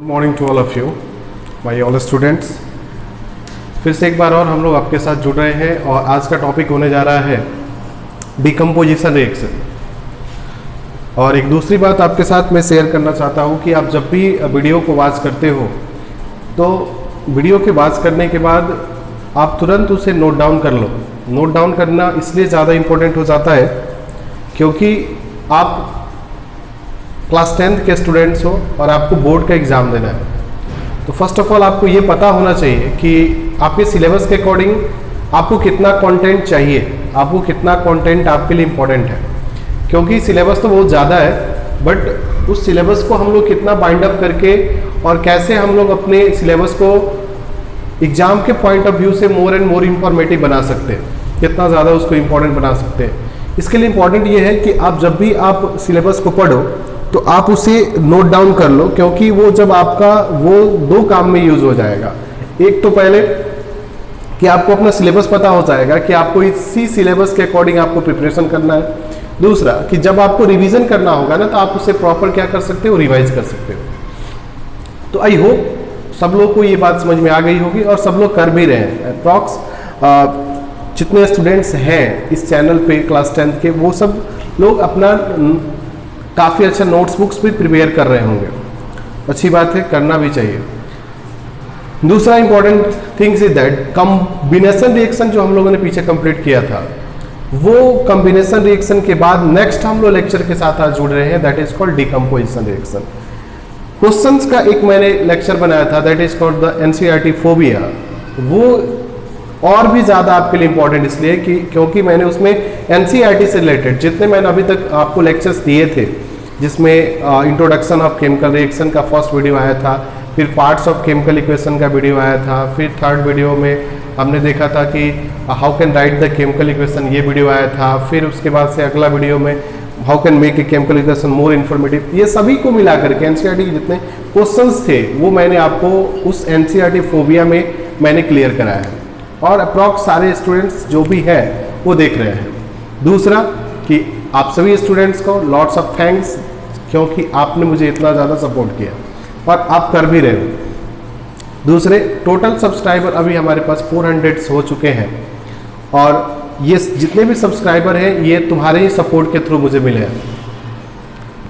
Morning to all of you my all students. फिर से एक बार और हम लोग आपके साथ जुड़ रहे हैं और आज का टॉपिक होने जा रहा है डिकम्पोजिशन रिएक्शन। और एक दूसरी बात आपके साथ मैं शेयर करना चाहता हूँ कि आप जब भी वीडियो को वॉच करते हो तो वीडियो के वॉच करने के बाद आप तुरंत उसे नोट डाउन कर लो। नोट डाउन करना इसलिए ज़्यादा इम्पोर्टेंट हो जाता है क्योंकि आप क्लास 10th के स्टूडेंट्स हो और आपको बोर्ड का एग्ज़ाम देना है। तो फर्स्ट ऑफ ऑल आपको ये पता होना चाहिए कि आपके सिलेबस के अकॉर्डिंग आपको कितना कंटेंट चाहिए, आपको कितना कंटेंट आपके लिए इम्पोर्टेंट है। क्योंकि सिलेबस तो बहुत ज़्यादा है, बट उस सिलेबस को हम लोग कितना बाइंड अप करके और कैसे हम लोग अपने सिलेबस को एग्ज़ाम के पॉइंट ऑफ व्यू से मोर एंड मोर इंफॉर्मेटिव बना सकते हैं, कितना ज़्यादा उसको इम्पोर्टेंट बना सकते हैं। इसके लिए इम्पोर्टेंट ये है कि आप जब भी आप सिलेबस को पढ़ो तो आप उसे नोट डाउन कर लो, क्योंकि वो जब आपका वो दो काम में यूज हो जाएगा। एक तो पहले कि आपको अपना सिलेबस पता हो जाएगा कि आपको इसी सिलेबस के अकॉर्डिंग आपको प्रिपरेशन करना है। दूसरा कि जब आपको रिवीजन करना होगा ना तो आप उसे प्रॉपर क्या कर सकते हो, रिवाइज कर सकते हो। तो आई होप सब लोग को ये बात समझ में आ गई होगी और सब लोग कर भी रहे हैं। अप्रॉक्स जितने स्टूडेंट्स हैं इस चैनल पे क्लास 10th के, वो सब लोग अपना काफ़ी अच्छा नोट्स बुक्स भी प्रिपेयर कर रहे होंगे। अच्छी बात है, करना भी चाहिए। दूसरा important things is that combination reaction जो हम लोगों ने पीछे कंप्लीट किया था, वो कॉम्बिनेशन रिएक्शन के बाद नेक्स्ट हम लोग लेक्चर के साथ आज जुड़ रहे हैं, that is called decomposition reaction. Questions का एक मैंने लेक्चर बनाया था, that is called the NCERT phobia. वो और भी ज़्यादा आपके लिए इंपॉर्टेंट इसलिए कि क्योंकि मैंने उसमें एनसीईआरटी से रिलेटेड जितने मैंने अभी तक आपको लेक्चर्स दिए थे, जिसमें इंट्रोडक्शन ऑफ केमिकल रिएक्शन का फर्स्ट वीडियो आया था, फिर पार्ट्स ऑफ केमिकल इक्वेशन का वीडियो आया था, फिर थर्ड वीडियो में हमने देखा था कि how can write the chemical equation, ये वीडियो आया था। फिर उसके बाद से अगला वीडियो में how can make a chemical equation more informative. ये सभी को मिला करके एनसीईआरटी के जितने क्वेश्चंस थे वो मैंने आपको उस एनसीईआरटी फोबिया में मैंने क्लियर कराया है और अप्रॉक्स सारे स्टूडेंट्स जो भी हैं वो देख रहे हैं। दूसरा कि आप सभी स्टूडेंट्स को लॉट्स ऑफ थैंक्स, क्योंकि आपने मुझे इतना ज़्यादा सपोर्ट किया और आप कर भी रहे हो। दूसरे, टोटल सब्सक्राइबर अभी हमारे पास 400 हो चुके हैं और ये जितने भी सब्सक्राइबर हैं ये तुम्हारे ही सपोर्ट के थ्रू मुझे मिले हैं।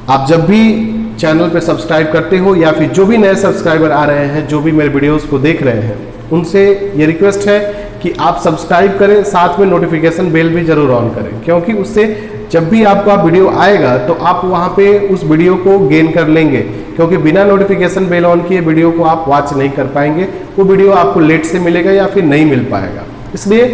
आप जब भी चैनल पे सब्सक्राइब करते हो या फिर जो भी नए सब्सक्राइबर आ रहे हैं, जो भी मेरे वीडियोज़ को देख रहे हैं, उनसे ये रिक्वेस्ट है कि आप सब्सक्राइब करें, साथ में नोटिफिकेशन बेल भी जरूर ऑन करें, क्योंकि उससे जब भी आपका वीडियो आएगा तो आप वहां पे उस वीडियो को गेन कर लेंगे। क्योंकि बिना नोटिफिकेशन बेल ऑन किए वीडियो को आप वॉच नहीं कर पाएंगे, वो वीडियो आपको लेट से मिलेगा या फिर नहीं मिल पाएगा। इसलिए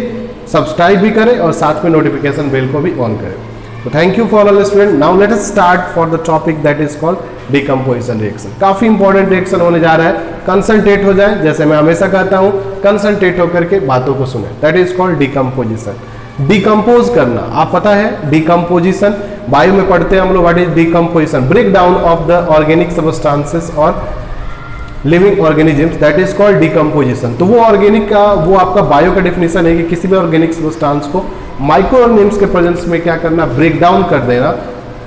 सब्सक्राइब भी करें और साथ में नोटिफिकेशन बेल को भी ऑन करें। तो thank you for all student. Now let us start for the topic that is called decomposition reaction. काफी इंपॉर्टेंट रिएक्शन होने जा रहा है, कंसंट्रेट हो जाए, जैसे मैं हमेशा कहता हूं, कंसंट्रेट होकर के बातों को सुने। That is called decomposition. Decompose करना, आप पता है डिकम्पोजिशन बायो में पढ़ते हैं हम लोग। What is decomposition? Break down of the organic substances और living organisms, that is called decomposition. तो वो ऑर्गेनिक का, वो आपका बायो का डेफिनेशन है कि किसी भी ऑर्गेनिक सब्सटेंस को माइक्रो ऑर्गेनिज्म्स के प्रेजेंस में क्या करना, ब्रेक डाउन कर देना,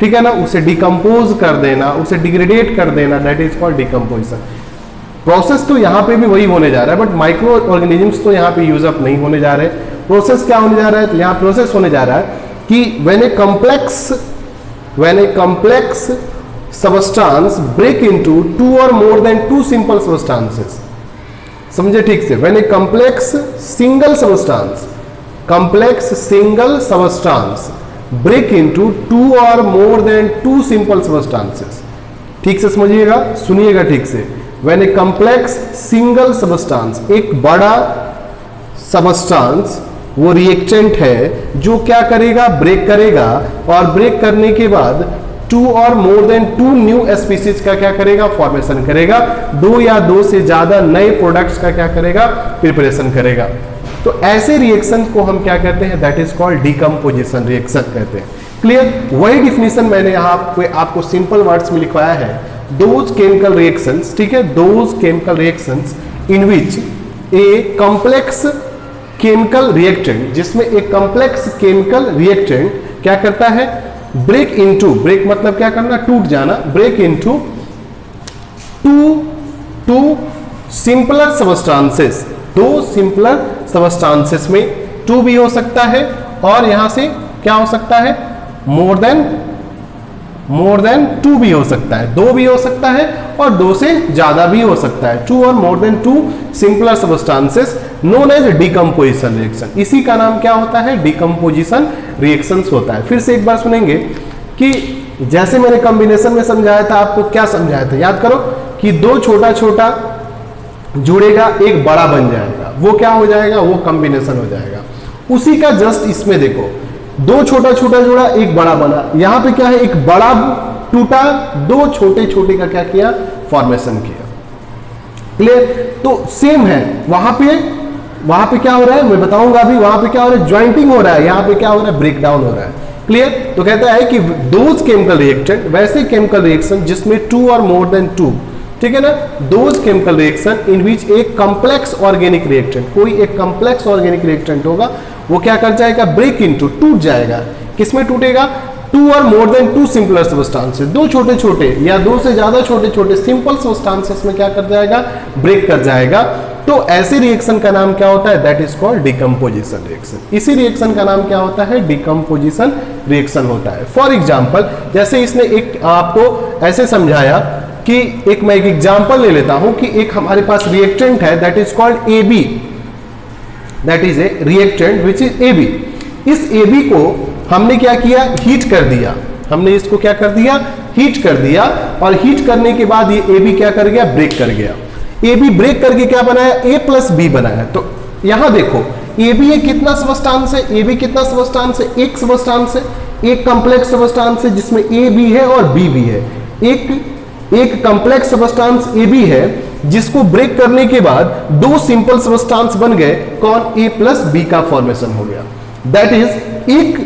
ठीक है ना, उसे डिकम्पोज कर देना, उसे डिग्रेडेट कर देना, that is called decomposition. Process तो यहाँ पे भी वही होने जा रहा है, बट माइक्रो ऑर्गेनिजम्स तो यहाँ पे यूज अप नहीं होने जा रहे। प्रोसेस क्या होने जा रहा है? तो यहाँ प्रोसेस होने जा रहा है कि when a complex substance break into two और more than two simple substances. समझे ठीक से? When a complex single substance break into two or more than two simple substances। ठीक से समझिएगा, सुनिएगा ठीक से। When a complex single substance, एक बड़ा सबस्टेंस, वो रिएक्टेंट है जो क्या करेगा, ब्रेक करेगा, और ब्रेक करने के बाद टू और more than two new species का क्या करेगा, फॉर्मेशन करेगा। दो या दो से ज्यादा नए प्रोडक्ट्स का क्या करेगा, प्रिपरेशन करेगा। तो ऐसे रिएक्शन को हम क्या कहते हैं, that is called decomposition reaction कहते हैं। क्लियर? वही डिफिनेशन मैंने यहाँ आपको सिंपल वर्ड्स में लिखवाया है। दोज केमिकल रिएक्शंस, ठीक है, those chemical reactions in which a complex chemical reactant, जिसमें एक कॉम्प्लेक्स केमिकल रिएक्टेंट क्या करता है, ब्रेक इनटू, ब्रेक मतलब क्या करना, टूट जाना, break into two simpler substances, 2 simpler substances में 2 भी हो सकता है, और यहां से क्या हो सकता है, मोर देन 2 भी हो सकता है, 2 भी हो सकता है और 2 से ज्यादा भी हो सकता है। 2 or more than 2 simpler substances known as decomposition reaction. इसी का नाम क्या होता है, डिकम्पोजिशन रिएक्शंस होता है। फिर से एक बार सुनेंगे कि जैसे मैंने कॉम्बिनेशन में समझाया था, आपको क्या समझाया था, याद करो कि 2 छोटा छोटा जुड़ेगा, एक बड़ा बन जाएगा, वो क्या हो जाएगा, वो कॉम्बिनेशन हो जाएगा। उसी का जस्ट इसमें देखो, 2 छोटा छोटा जुड़ा, एक बड़ा बना, यहां पे क्या है, एक बड़ा टूटा, 2 छोटे छोटे का क्या किया, फॉर्मेशन किया। क्लियर? तो सेम है, वहां पे क्या हो रहा है, मैं बताऊंगा अभी, वहां पे क्या हो रहा है, ज्वाइंटिंग हो रहा है, यहां पे क्या हो रहा है, ब्रेकडाउन हो रहा है। क्लियर? तो कहता है कि दोज केमिकल रिएक्शन, वैसे केमिकल रिएक्शन जिसमें 2 और मोर देन 2, ठीक है ना, दोज केमिकल रिएक्शन इन विच एक कॉम्प्लेक्स ऑर्गेनिक रिएक्टेंट, कोई एक कॉम्प्लेक्स ऑर्गेनिक रिएक्टेंट होगा, वो क्या कर जाएगा, ब्रेक इनटू, टूट जाएगा। किसमें टूटेगा, 2 or more than 2 simpler substances, 2 छोटे छोटे या 2 से ज्यादा छोटे छोटे सिंपल सबस्टांसेस में क्या कर जाएगा, ब्रेक कर जाएगा। तो ऐसे रिएक्शन का नाम क्या होता है, that is called decomposition reaction. इसी रिएक्शन का नाम क्या होता है, डिकम्पोजिशन रिएक्शन होता है। फॉर एग्जाम्पल, जैसे इसने एक आपको ऐसे समझाया कि मैं एक एग्जाम्पल ले लेता हूं कि एक हमारे पास रिएक्टेंट है, that is called AB, that is a reactant which is AB। इस AB को हमने क्या किया, हीट कर दिया, हमने इसको क्या कर दिया, हीट कर दिया, और हीट करने के बाद ये AB क्या कर गया, ब्रेक कर गया। AB ब्रेक करके क्या बनाया, A+B बनाया। तो यहां देखो, AB एक कितना सबस्टांस है, AB कितना सबस्टांस है, एक सबस्टांस है, एक कॉम्प्लेक्स सबस्टांस है जिसमें A भी है और B भी है। एक कॉम्प्लेक्स सबस्टांस AB है जिसको ब्रेक करने के बाद 2 सिंपल सबस्टांस बन गए, कौन, A+B का फॉर्मेशन हो गया। दैट इज एक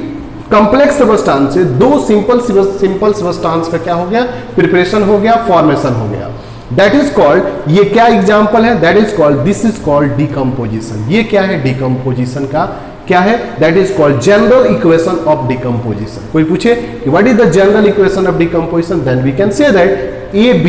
कॉम्प्लेक्स सबस्टांस से 2 सिंपल सबस्टांस का क्या हो गया, प्रिपरेशन हो गया, फॉर्मेशन हो गया। दैट इज कॉल्ड, ये क्या एग्जांपल है, that is called, this is called decomposition. ये क्या है, डिकम्पोजिशन का क्या है, that is called general equation of decomposition. कोई पूछे कि what is the general equation of decomposition, then we can say that AB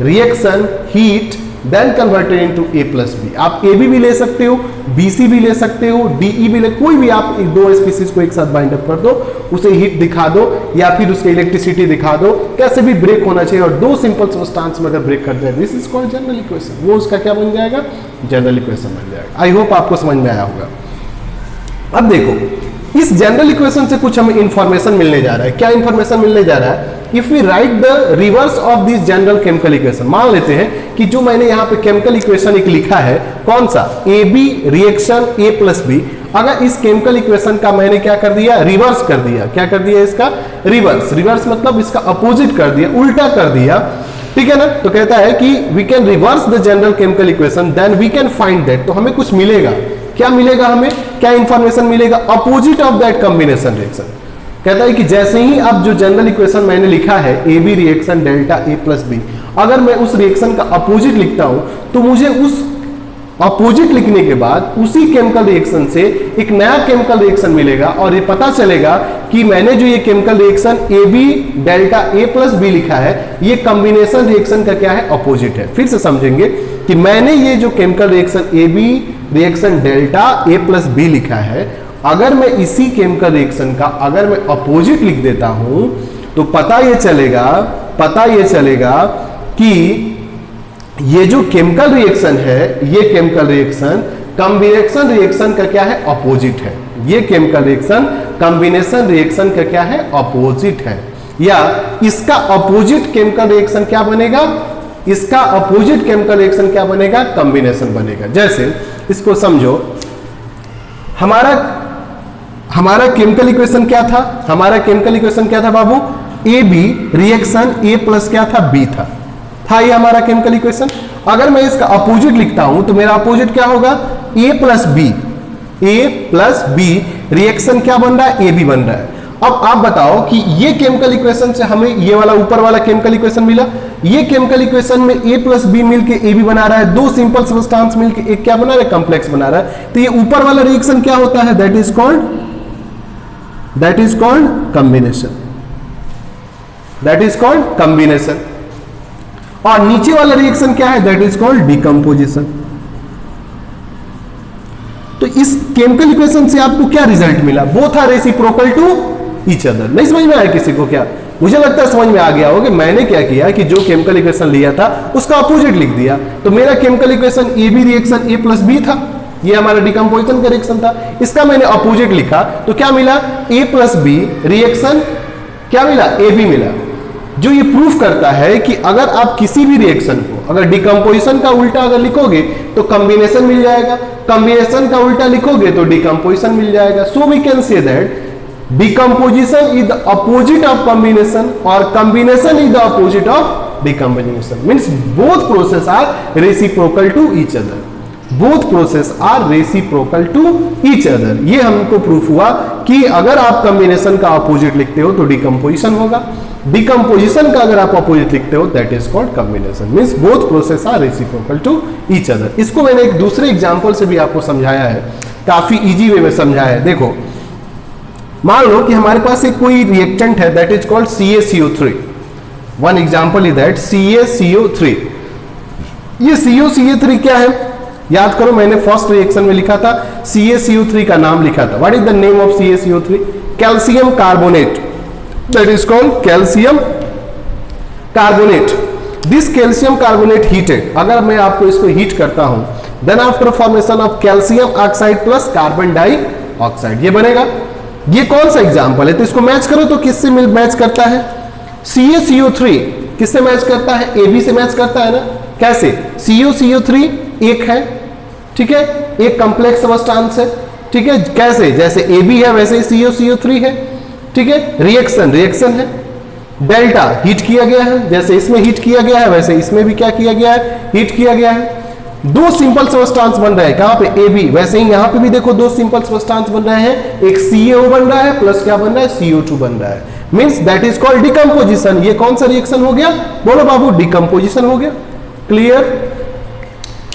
reaction heat then converted into A+B। आप AB भी ले सकते हो, BC भी ले सकते हो, DE भी ले, कोई भी आप 2 स्पीसीज को एक साथ बाइंड अप कर दो, उसे हीट दिखा दो या फिर उसके इलेक्ट्रिसिटी दिखा दो, कैसे भी ब्रेक होना चाहिए, और 2 सिंपल सबस्टांस में अगर ब्रेक कर दे, this is called general equation. वो उसका क्या बन जाएगा, जनरल इक्वेशन बन जाएगा। आई होप आपको समझ में आया होगा। अब देखो, इस जनरल इक्वेशन से कुछ हमें इंफॉर्मेशन मिलने जा रहा है। क्या इंफॉर्मेशन मिलने जा रहा है, if we write the reverse of this general chemical equation, मान लेते हैं कि जो मैंने यहाँ पे केमिकल इक्वेशन एक लिखा है, कौन सा, AB रिएक्शन A+B, अगर इस केमिकल इक्वेशन का मैंने क्या कर दिया, रिवर्स कर दिया। क्या कर दिया, इसका रिवर्स मतलब इसका अपोजिट कर दिया, उल्टा कर दिया, ठीक है ना। तो कहता है कि we can reverse the general chemical equation, then we can find that, तो हमें कुछ मिलेगा। क्या मिलेगा, हमें क्या इंफॉर्मेशन मिलेगा, opposite of that combination reaction. कहता है कि जैसे ही अब जो जनरल इक्वेशन मैंने लिखा है, AB रिएक्शन डेल्टा A+B, अगर मैं उस रिएक्शन का अपोजिट लिखता हूं तो मुझे उस अपोजिट लिखने के बाद उसी केमिकल रिएक्शन से एक नया केमिकल रिएक्शन मिलेगा, और ये पता चलेगा कि मैंने जो ये chemical reaction AB delta A+B लिखा है, ये कॉम्बिनेशन रिएक्शन का क्या है, अपोजिट है। फिर से समझेंगे कि मैंने ये जो chemical reaction AB reaction delta A+B लिखा है, अगर मैं इसी केमिकल रिएक्शन का अगर मैं अपोजिट लिख देता हूं तो पता ये चलेगा कि ये जो केमिकल रिएक्शन है, ये केमिकल रिएक्शन कॉम्बिनेशन रिएक्शन का क्या है, अपोजिट है। ये केमिकल रिएक्शन कॉम्बिनेशन रिएक्शन का क्या है, अपोजिट है। या इसका अपोजिट केमिकल रिएक्शन क्या बनेगा, इसका अपोजिट केमिकल रिएक्शन क्या बनेगा, कॉम्बिनेशन बनेगा। जैसे इसको समझो, हमारा केमिकल इक्वेशन क्या था, हमारा केमिकल इक्वेशन क्या था बाबू, AB रिएक्शन A+ क्या था, B था ये हमारा केमिकल इक्वेशन। अगर मैं इसका अपोजिट लिखता हूं तो मेरा अपोजिट क्या होगा, A+B रिएक्शन क्या बन रहा है, AB बन रहा है। अब आप बताओ कि ये केमिकल इक्वेशन से हमें ये वाला ऊपर वाला केमिकल इक्वेशन मिला, ये केमिकल इक्वेशन में A+B मिलके AB बना रहा है, 2 सिंपल सबस्टांस मिलके एक क्या बना रहा है, कॉम्प्लेक्स बना रहा है। तो ये ऊपर वाला रिएक्शन क्या होता है, दैट इज कॉल्ड कॉम्बिनेशन। और नीचे वाला रिएक्शन क्या है, दैट इज कॉल्ड डिकम्पोजिशन। तो इस केमिकल इक्वेशन से आपको क्या रिजल्ट मिला, both are reciprocal to each other. नहीं समझ में आया किसी को क्या? मुझे लगता है समझ में आ गया होगा कि मैंने क्या किया कि जो केमिकल इक्वेशन लिया था उसका अपोजिट लिख दिया। तो मेरा chemical equation A B reaction A plus B था, ये हमारा डिकम्पोजिशन का रिएक्शन था, इसका मैंने अपोजिट लिखा तो क्या मिला, ए प्लस बी रिएक्शन क्या मिला, ए बी मिला। जो ये प्रूफ करता है कि अगर आप किसी भी रिएक्शन को अगर डिकम्पोजिशन का उल्टा अगर लिखोगे तो कॉम्बिनेशन मिल जाएगा, कॉम्बिनेशन का उल्टा लिखोगे तो डिकम्पोजिशन मिल जाएगा। So we can say that decomposition is the opposite of combination or combination is the opposite of decomposition, means both process are reciprocal to each other, both process are reciprocal to each other। ये हमको proof हुआ कि अगर आप combination का opposite लिखते हो तो डिकम्पोजिशन होगा, डिकम्पोजिशन का अगर आप अपोजिट लिखते हो that is called combination, means both process are reciprocal to each other. इसको मैंने एक दूसरे एग्जांपल से भी आपको समझाया है, काफी इजी वे में समझाया है। देखो मान लो कि हमारे पास एक कोई रिएक्टेंट है that is called CaCO3। One example is that CaCO3। ये CaCO3 क्या है, याद करो मैंने फर्स्ट रिएक्शन में लिखा था CaCO3 का नाम लिखा था। What is the name of CaCO3? Calcium carbonate, that is called calcium carbonate. This calcium carbonate heated, अगर मैं आपको इसको हीट करता हूं then after formation of calcium oxide plus carbon dioxide ये बनेगा। ये कौन सा एग्जाम्पल है, तो इसको मैच करो तो किससे मैच करता है, CaCO3 किससे मैच करता है, AB से मैच करता है ना। कैसे, CaCO3 एक है, ठीक है, एक कॉम्प्लेक्स सब्सटेंस है, ठीक है, कैसे, जैसे AB है वैसे ही CaCO3 है, ठीक है। रिएक्शन है, डेल्टा हीट किया गया है, जैसे इसमें हीट किया गया है वैसे इसमें भी क्या किया गया है, हीट किया गया है। दो सिंपल सब्सटेंस बन रहे हैं, कहां पे, AB, वैसे ही यहां पे भी देखो दो सिंपल सब्सटेंस बन रहे हैं, एक CaO बन रहा है प्लस क्या बन रहा है, CO2 बन रहा है, means that is called decomposition. ये कौन सा रिएक्शन हो गया, बोलो बाबू, डिकम्पोजिशन हो गया। क्लियर?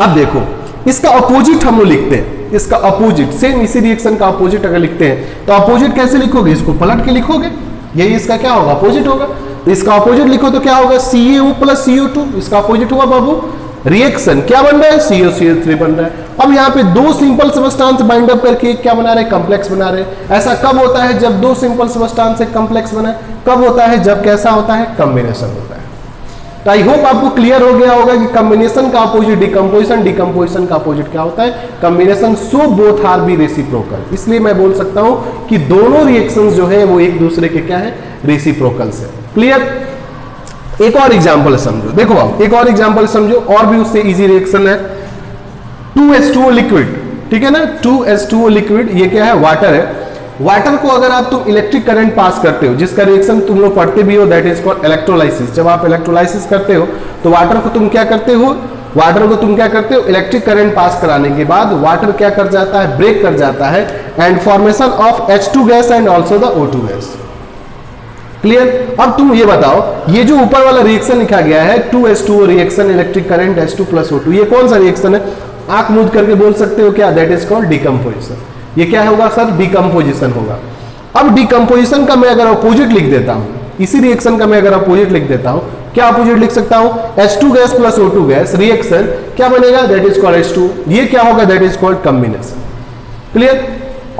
अब देखो इसका अपोजिट हम लोग लिखते हैं, इसका अपोजिट सेम इसी रिएक्शन का अपोजिट अगर लिखते हैं तो अपोजिट कैसे लिखोगे, इसको पलट के लिखोगे, यही इसका क्या होगा, अपोजिट होगा। तो इसका अपोजिट लिखो तो क्या होगा, CaO प्लस CO2, इसका अपोजिट हुआ बाबू, रिएक्शन क्या बन रहा है, CaCO3 बन रहा है। अब यहाँ पे दो सिंपल सब्सटेंस बाइंड अप करके क्या बना रहे हैं, कॉम्प्लेक्स बना रहे हैं। ऐसा कब होता है, जब दो सिंपल सब्सटेंस से कॉम्प्लेक्स बना है। कब होता है, जब कैसा होता है, कॉम्बिनेशन होता है। तो आई होप आपको क्लियर हो गया होगा कि कॉम्बिनेशन का अपोजिट डिकम्पोजिशन, डिकम्पोजिशन का अपोजिट क्या होता है, combination. So both are be reciprocal, इसलिए मैं बोल सकता हूं कि दोनों रिएक्शंस जो है वो एक दूसरे के क्या है, रेसिप्रोकल्स है। क्लियर? एक और एग्जांपल समझो, देखो आप एक और एग्जांपल समझो, और भी उससे इजी रिएक्शन है। 2H2O लिक्विड, ठीक है ना, 2H2O लिक्विड, ये क्या है, वाटर है। वाटर को अगर आप तुम इलेक्ट्रिक करंट पास करते हो, जिसका रिएक्शन तुम लोग पढ़ते भी हो, दैट इज कॉल्ड इलेक्ट्रोलाइसिस। जब आप इलेक्ट्रोलाइसिस करते हो तो वाटर को तुम क्या करते हो, इलेक्ट्रिक करंट पास कराने के बाद वाटर क्या कर जाता है, ब्रेक कर जाता है, and formation of H2 gas and also the O2 gas. Clear? अब तुम ये बताओ, ये जो ऊपर वाला रिएक्शन लिखा गया है 2H2O reaction, electric current H2 plus O2, ये कौन सा रिएक्शन है, आंख मूंद करके बोल सकते हो क्या, दैट इज कॉल्ड डिकम्पोजिशन। ये क्या होगा सर, डिकम्पोजिशन होगा। अब डिकम्पोजिशन का मैं अगर अपोजिट लिख देता हूं, इसी रिएक्शन का मैं अगर अपोजिट लिख देता हूं, क्या अपोजिट लिख सकता हूं, H2 gas plus O2 gas, reaction क्या बनेगा, दैट इज कॉल्ड H2। ये क्या होगा, that is called combination. Clear?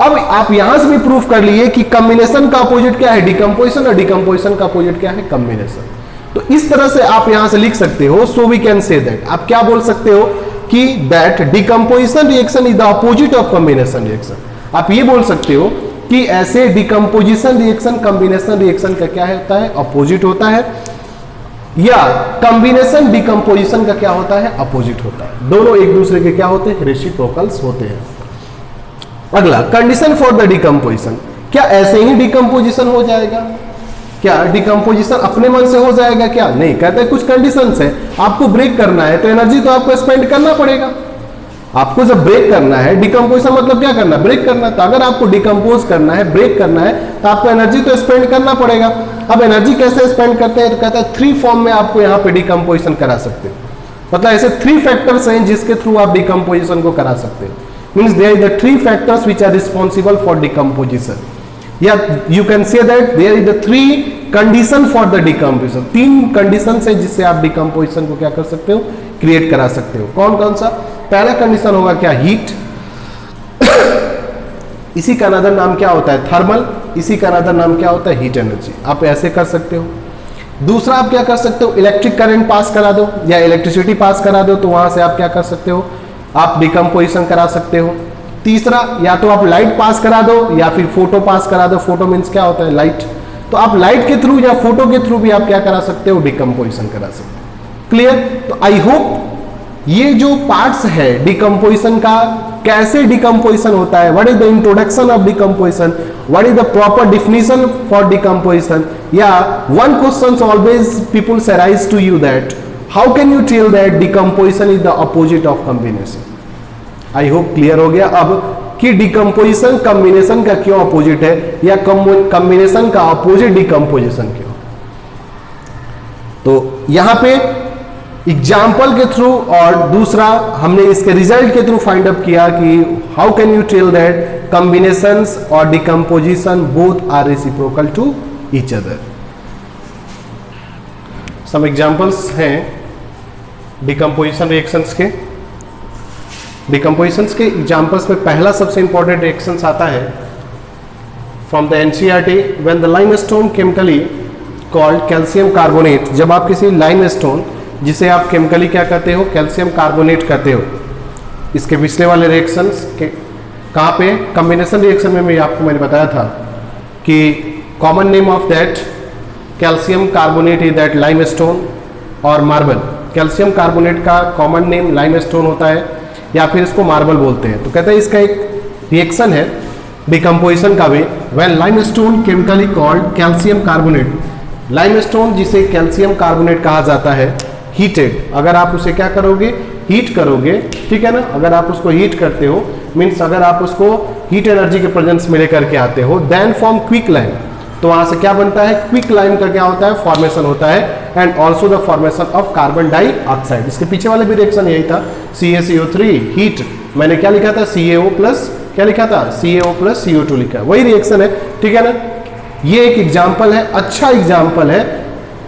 अब आप यहां से भी प्रूफ कर लिए कि कॉम्बिनेशन का अपोजिट क्या है, डिकम्पोजिशन, और डिकम्पोजिशन का अपोजिट क्या है, कॉम्बिनेशन। तो इस तरह से आप यहां से लिख सकते हो। So we can say that, आप क्या बोल सकते हो कि that decomposition reaction is the opposite of combination reaction. आप ये बोल सकते हो कि ऐसे डिकम्पोजिशन रिएक्शन कॉम्बिनेशन रिएक्शन का क्या होता है, अपोजिट होता है, या कॉम्बिनेशन डिकम्पोजिशन का क्या होता है, अपोजिट होता है। दोनों एक दूसरे के क्या होते हैं, रेसिप्रोकल्स होते हैं। अगला, कंडीशन फॉर द डिकम्पोजिशन, क्या ऐसे ही डिकम्पोजिशन हो जाएगा, क्या डिकम्पोजिशन अपने मन से हो जाएगा, क्या नहीं, कहते हैं कुछ कंडीशंस है। आपको ब्रेक करना है तो एनर्जी तो आपको स्पेंड करना पड़ेगा। आपको जब ब्रेक करना है, डिकम्पोजिशन मतलब क्या करना, ब्रेक करना। तो अगर आपको डिकम्पोज करना है, ब्रेक करना है, तो आपको एनर्जी तो स्पेंड करना पड़ेगा। अब एनर्जी कैसे स्पेंड करते हैं, तो कहता है 3 फॉर्म में आपको यहाँ पे डिकम्पोजिशन करा सकते हो। मतलब ऐसे 3 फैक्टर्स हैं जिसके थ्रू आप डिकम्पोजिशन को करा सकते हो। Means there is the 3 factors which are responsible for decomposition, या you can say that there is the 3 condition for the decomposition, 3 condition है जिससे आप डिकम्पोजिशन को क्या कर सकते हो, क्रिएट करा सकते हो। कौन कौन सा? पहला कंडीशन होगा क्या, हीट, इसी का अनदर नाम क्या होता है, थर्मल, इसी का अनदर नाम क्या होता है, हीट एनर्जी। आप ऐसे कर सकते हो। दूसरा आप क्या कर सकते हो, इलेक्ट्रिक करंट पास करा दो या इलेक्ट्रिसिटी पास करा दो, तो वहां से आप क्या कर सकते हो, आप डिकम्पोजिशन करा सकते हो। तीसरा, या तो आप लाइट पास करा दो या फिर फोटो पास करा दो। फोटो मीन्स क्या होता है, लाइट। तो आप लाइट के थ्रू या फोटो के थ्रू भी आप क्या करा सकते हो, डिकम्पोजिशन करा सकते हो। क्लियर? तो आई होप ये जो पार्ट्स है डिकम्पोजिशन का, कैसे डिकम्पोजिशन होता है, what is the introduction of decomposition, what is the proper definition for decomposition, या one question always people arise to you that how can you tell that decomposition is the opposite of combination. I hope clear हो गया अब कि decomposition combination का क्यों opposite है, या combination का अपोजिट डिकम्पोजिशन क्यों। तो यहां पे एग्जाम्पल के थ्रू और दूसरा हमने इसके रिजल्ट के थ्रू फाइंड अप किया कि how can you tell that combinations और decomposition both are reciprocal to each other. Some examples हैं डिकम्पोजिशन रिएक्शंस के। डिकम्पोजिशंस के एग्जांपल्स में पहला सबसे इंपॉर्टेंट रिएक्शंस आता है from the NCERT, when the limestone chemically called calcium carbonate. जब आप किसी लाइमस्टोन, जिसे आप केमिकली क्या कहते हो, कैल्शियम कार्बोनेट कहते हो, इसके पिछले वाले रिएक्शंस के कहाँ पे, कॉम्बिनेशन रिएक्शन में मैंने बताया था कि common name of that calcium carbonate is that limestone और मार्बल। कैल्शियम कार्बोनेट का कॉमन नेम लाइमस्टोन होता है या फिर इसको मार्बल बोलते हैं। तो कहते हैं इसका एक रिएक्शन है डिकम्पोजिशन का भी, when limestone chemically called calcium carbonate. Limestone जिसे कैल्शियम कार्बोनेट कहा जाता है, हीटेड, अगर आप उसे क्या करोगे, हीट करोगे, ठीक है ना, अगर आप उसको हीट करते हो, मीन्स अगर आप उसको हीट एनर्जी के प्रेजेंस में लेकर के आते हो, देन फॉर्म क्विक लाइम। तो वहां से क्या बनता है, क्विक लाइम का क्या होता है, फॉर्मेशन होता है, and also the formation of carbon dioxide. इसके पीछे वाले भी रिएक्शन यही था, CaCO3 हीट, मैंने क्या लिखा था, CaO प्लस क्या लिखा था, CaO प्लस CO2 लिखा, वही रिएक्शन है, ठीक है ना। ये एक एग्जाम्पल है, अच्छा एग्जाम्पल है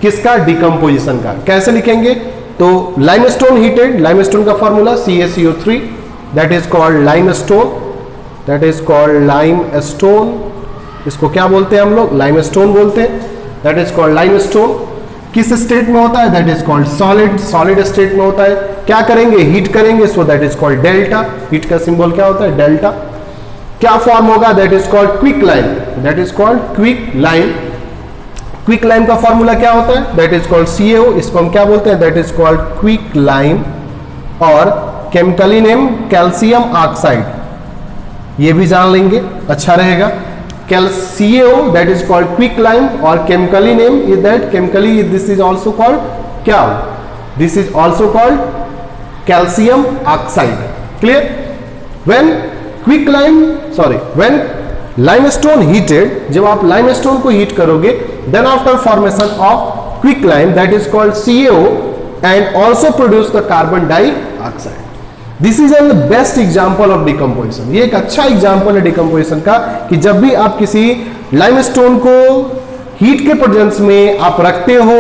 किसका, डिकम्पोजिशन का। कैसे लिखेंगे, तो लाइमस्टोन हीटेड, लाइमस्टोन का formula CaCO3, that is called limestone, that is called limestone. इसको क्या बोलते हैं हम लोग, लाइमस्टोन बोलते हैं, दैट इज कॉल्ड लाइमस्टोन। किस स्टेट में होता है, that is called solid, solid state में होता है। क्या करेंगे, हीट करेंगे, so that is called delta. Heat का सिंबल क्या होता है, डेल्टा। क्या फॉर्म होगा, that is called quick lime, that is called quick lime. Quick lime का फॉर्मूला क्या होता है, दैट इज कॉल्ड CaO, इसको हम क्या बोलते हैं, that is called quick lime. और केमिकली नेम कैल्शियम ऑक्साइड, ये भी जान लेंगे, अच्छा रहेगा। CaO that is called quick lime, और chemically name is that chemically this is also called क्या, this is also called calcium oxide. Clear? When quick lime, sorry, when limestone heated, जब आप लाइमस्टोन को हीट करोगे, then after formation of quick lime that is called CaO and also produce the carbon dioxide. This is N best example of decomposition. ये एक अच्छा example है decomposition का, कि जब भी आप किसी लाइमस्टोन को हीट के प्रेजेंस में आप रखते हो,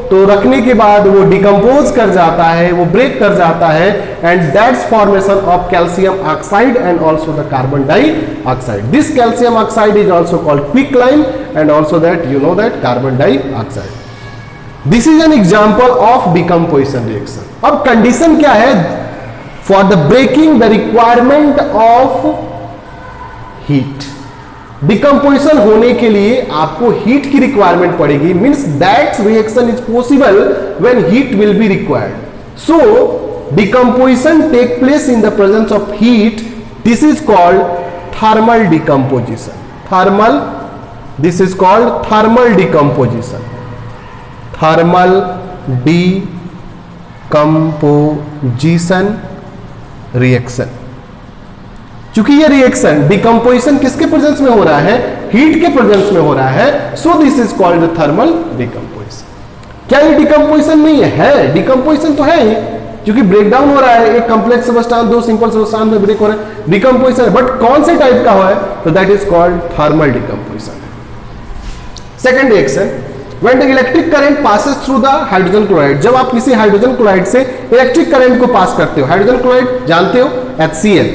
तो रखने के बाद वो डिकम्पोज कर जाता है, वो ब्रेक कर जाता है, and that's formation of calcium oxide and also the carbon dioxide. This calcium oxide is also called quick lime and also that you know that carbon dioxide. This is an example of decomposition reaction. अब condition क्या है, for the breaking the requirement of heat. Decomposition होने के लिए आपको heat की requirement पड़ेगी, means that reaction is possible when heat will be required. So decomposition take place in the presence of heat, this is called thermal decomposition. Thermal, this is called thermal decomposition, thermal decomposition reaction. क्योंकि ये reaction decomposition किसके presence में हो रहा है, heat के presence में हो रहा है, so this is called thermal decomposition. क्या ये डिकम्पोजिशन नहीं है, डिकम्पोजिशन तो है, क्योंकि ब्रेकडाउन हो रहा है, एक कॉम्प्लेक्स सब्सटेंस दो सिंपल सब्सटेंस में ब्रेक हो रहा है, डिकम्पोजिशन। बट कौन से टाइप का है, तो that is called thermal decomposition. Second reaction, when the electric current passes through the hydrogen chloride, जब आप किसी हाइड्रोजन क्लोराइड से इलेक्ट्रिक करंट को पास करते हो, हाइड्रोजन क्लोराइड जानते हो HCl,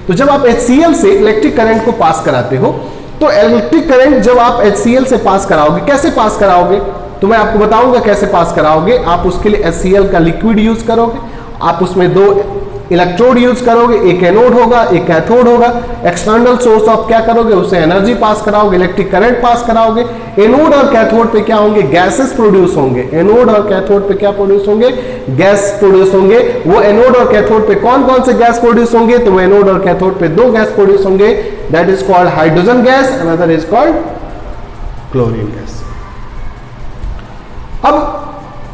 तो जब आप HCl से इलेक्ट्रिक करंट को पास कराते हो, तो इलेक्ट्रिक करंट जब आप HCl से पास कराओगे, कैसे पास कराओगे, तो मैं आपको बताऊंगा कैसे पास कराओगे। आप उसके लिए HCl का लिक्विड यूज करोगे, आप उसमें 2 इलेक्ट्रोड यूज करोगे, एक एनोड होगा एक कैथोड होगा। एक्सटर्नल सोर्स ऑफ क्या करोगे, उससे एनर्जी पास कराओगे, इलेक्ट्रिक करंट पास कराओगे। एनोड और कैथोड पे क्या होंगे, गैसेस प्रोड्यूस होंगे। एनोड और कैथोड पे क्या प्रोड्यूस होंगे, गैस प्रोड्यूस होंगे। वो एनोड और कैथोड पे कौन कौन से गैस प्रोड्यूस होंगे, तो वो एनोड और कैथोड पे 2 गैस प्रोड्यूस होंगे, that is called hydrogen gas, another is called chlorine gas. अब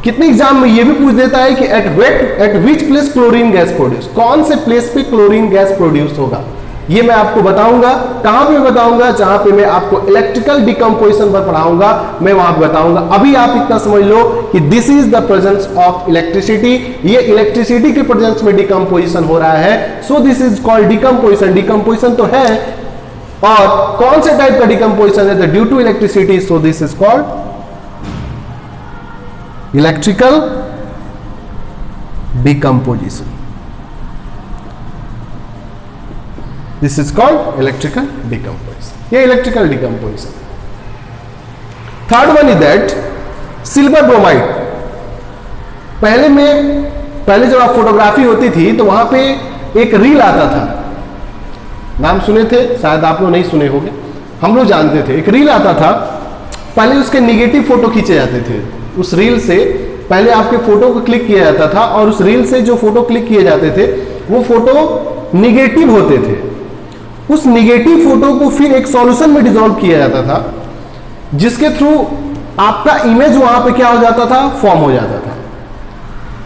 कितने एग्जाम में ये भी पूछ देता है कि eight which place chlorine gas produce, कौन से प्लेस पे क्लोरीन गैस प्रोड्यूस होगा, ये मैं आपको बताऊंगा। कहां पे बताऊंगा, जहां पे मैं आपको इलेक्ट्रिकल डिकम्पोजिशन पर पढ़ाऊंगा, मैं वहां पे बताऊंगा। अभी आप इतना समझ लो कि this is the presence of electricity, ये इलेक्ट्रिसिटी के प्रेजेंस में डिकम्पोजिशन हो रहा है, so this is called decomposition. Decomposition तो है, और कौन से टाइप का डिकम्पोजिशन है, due to electricity, so this is called electrical decomposition. This is called electrical decomposition. ये electrical decomposition. Third one is that silver bromide. पहले जब आप फोटोग्राफी होती थी तो वहां पे एक रील आता था, नाम सुने थे शायद आप लोग नहीं सुने होंगे, हम लोग जानते थे। एक रील आता था, पहले उसके निगेटिव फोटो खींचे जाते थे। उस रील से पहले आपके फोटो को क्लिक किया जाता था, और उस रील से जो फोटो क्लिक किए जाते थे वो फोटो निगेटिव होते थे। उस निगेटिव फोटो को फिर एक सॉल्यूशन में डिसॉल्व किया जाता था, जिसके थ्रू आपका इमेज वहां पे क्या हो जाता था, फॉर्म हो जाता था।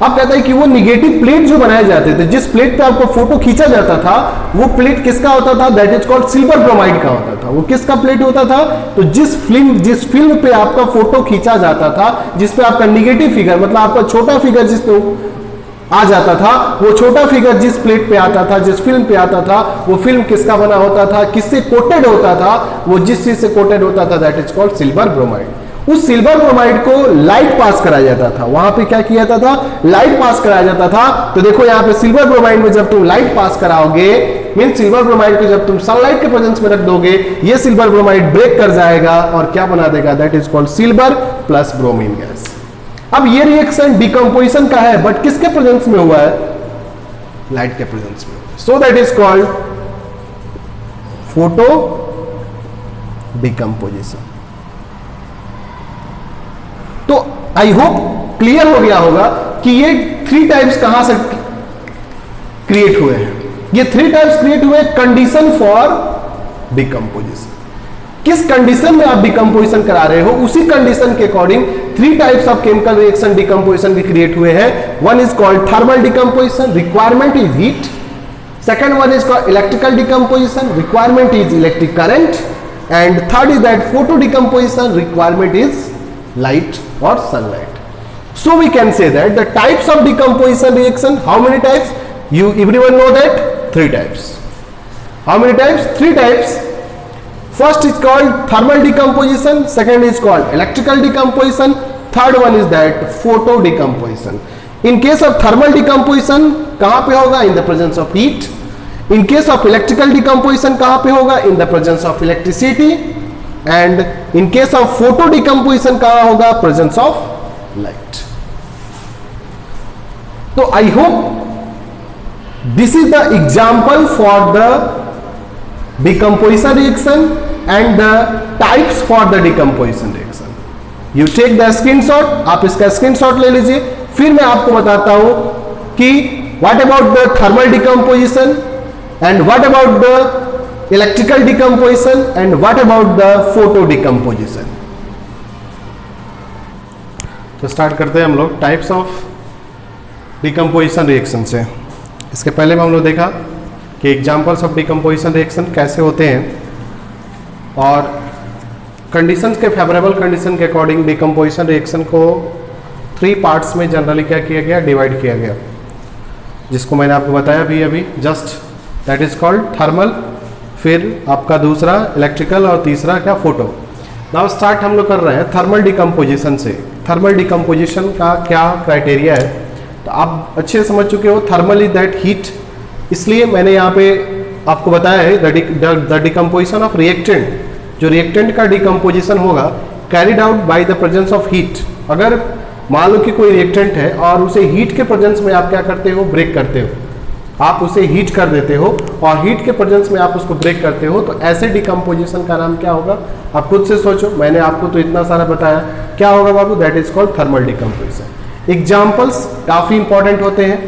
अब कहता है कि वो निगेटिव प्लेट जो बनाए जाते थे, जिस प्लेट पे आपको फोटो खींचा जाता था, वो प्लेट किसका होता था, that is called silver bromide का होता था। वो किसका प्लेट होता था, तो जिस फिल्म पे आपका फोटो खींचा जाता था, जिस पे आपका निगेटिव फिगर, मतलब आपका छोटा फिगर जिस पे आ जाता था, वो छोटा फिगर जिस प्लेट पे आता था, जिस फिल्म पे आता था, वो फिल्म किसका बना होता था, किससे कोटेड होता था, वो जिस चीज से कोटेड होता था, that is called silver bromide. उस सिल्वर ब्रोमाइड को लाइट पास कराया जाता था। वहां पे क्या किया जाता था, लाइट पास कराया जाता था। तो देखो यहाँ पे सिल्वर ब्रोमाइड में जब तुम लाइट पास कराओगे, मीन सिल्वर ब्रोमाइड को जब तुम सनलाइट के प्रेजेंस में रख दोगे, ये सिल्वर ब्रोमाइड ब्रेक कर जाएगा और क्या बना देगा, that is called silver plus bromine gas. अब ये रिएक्शन डिकम्पोजिशन का है, बट किसके प्रेजेंस में हुआ है, लाइट के प्रेजेंस में। So that is called photo decomposition. तो आई होप क्लियर हो गया होगा कि ये 3 टाइप्स कहां से क्रिएट हुए हैं। ये 3 टाइप्स क्रिएट हुए कंडीशन फॉर डिकम्पोजिशन। किस कंडीशन में आप डिकम्पोजिशन करा रहे हो, उसी कंडीशन के according 3 types of chemical reaction decomposition भी क्रिएट हुए हैं। One is called thermal decomposition, requirement is heat. Second one is called electrical decomposition, requirement is electric current. And third is that photo decomposition, requirement is light or sunlight. So we can say that the types of decomposition reaction, how many types, you everyone know that 3 types. How many types, 3 types. First is called thermal decomposition, second is called electrical decomposition, third one is that photo decomposition. In case of thermal decomposition कहां पे होगा, in the presence of heat. In case of electrical decomposition कहां पे होगा, in the presence of electricity. And in case of photo decomposition कहां होगा, presence of light. तो I hope this is the example for the decomposition reaction and the types for the decomposition reaction. You take the screenshot, आप इसका screenshot ले लीजिए। फिर मैं आपको बताता हूं कि what about the thermal decomposition and what about the electrical decomposition and what about the photo decomposition. तो स्टार्ट करते हैं हम लोग टाइप्स ऑफ डिकम्पोजिशन रिएक्शन से। इसके पहले में हम लोग देखा कि एग्जांपल्स ऑफ डिकम्पोजिशन रिएक्शन कैसे होते हैं, और कंडीशंस के फेवरेबल कंडीशन के अकॉर्डिंग डिकम्पोजिशन रिएक्शन को 3 पार्ट्स में जनरली क्या किया गया, डिवाइड किया गया, जिसको मैंने आपको बताया भी अभी just, that is called thermal, फिर आपका दूसरा इलेक्ट्रिकल और तीसरा क्या, फोटो। नाउ स्टार्ट हम लोग कर रहे हैं थर्मल डिकम्पोजिशन से। थर्मल डिकम्पोजिशन का क्या क्राइटेरिया है, तो आप अच्छे से समझ चुके हो। थर्मल इज दैट हीट, इसलिए मैंने यहाँ पे आपको बताया है द डिकम्पोजिशन ऑफ रिएक्टेंट, जो रिएक्टेंट का डिकम्पोजिशन होगा carried out by the presence of heat. अगर मान लो कि कोई रिएक्टेंट है और उसे हीट के प्रेजेंस में आप क्या करते हो, ब्रेक करते हो, आप उसे हीट कर देते हो और हीट के प्रेजेंस में आप उसको ब्रेक करते हो, तो ऐसे डिकम्पोजिशन का नाम क्या होगा, आप खुद से सोचो। मैंने आपको तो इतना सारा बताया, क्या होगा बाबू, that is called thermal decomposition. Examples काफी इंपॉर्टेंट होते हैं।